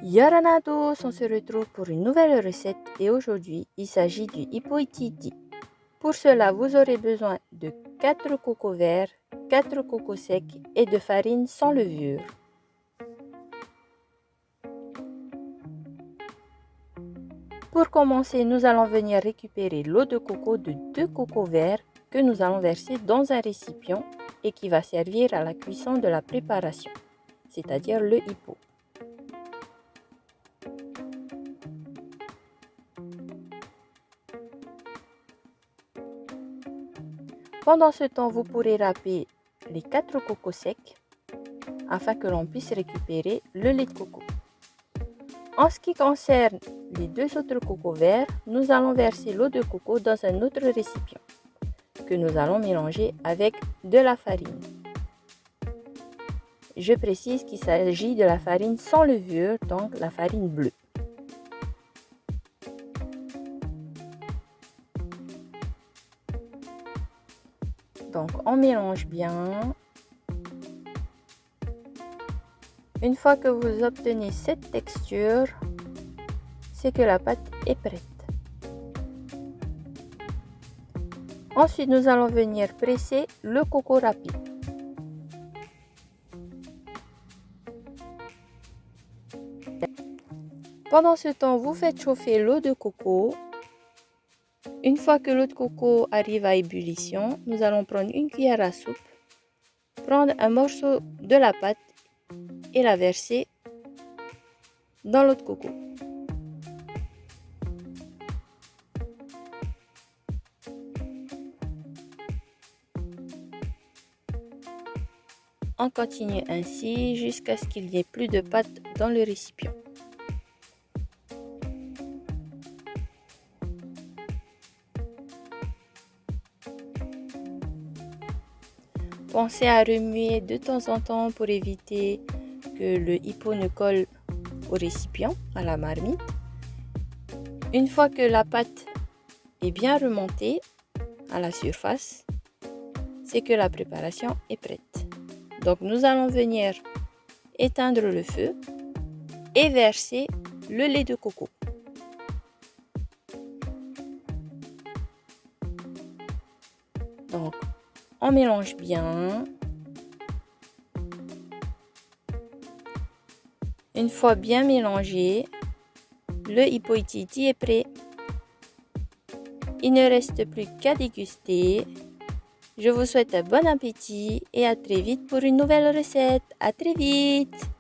Yorana à tous, on se retrouve pour une nouvelle recette et aujourd'hui il s'agit du Ippo-Ititi. Pour cela vous aurez besoin de 4 cocos verts, 4 cocos secs et de farine sans levure. Pour commencer, nous allons venir récupérer l'eau de coco de 2 cocos verts que nous allons verser dans un récipient et qui va servir à la cuisson de la préparation, c'est-à-dire le hippo. Pendant ce temps, vous pourrez râper les 4 cocos secs afin que l'on puisse récupérer le lait de coco. En ce qui concerne les 2 autres cocos verts, nous allons verser l'eau de coco dans un autre récipient que nous allons mélanger avec de la farine. Je précise qu'il s'agit de la farine sans levure, donc la farine bleue. Donc on mélange bien. Une fois que vous obtenez cette texture, c'est que la pâte est prête. Ensuite, nous allons venir presser le coco râpé. Pendant ce temps, vous faites chauffer l'eau de coco. Une fois que l'eau de coco arrive à ébullition, nous allons prendre une cuillère à soupe, prendre un morceau de la pâte et la verser dans l'eau de coco. On continue ainsi jusqu'à ce qu'il n'y ait plus de pâte dans le récipient. Pensez à remuer de temps en temps pour éviter que le hippo ne colle au récipient, à la marmite. Une fois que la pâte est bien remontée à la surface, c'est que la préparation est prête. Donc nous allons venir éteindre le feu et verser le lait de coco. Donc on mélange bien. Une fois bien mélangé, le Ippo-Ititi est prêt. Il ne reste plus qu'à déguster. Je vous souhaite un bon appétit et à très vite pour une nouvelle recette. À très vite!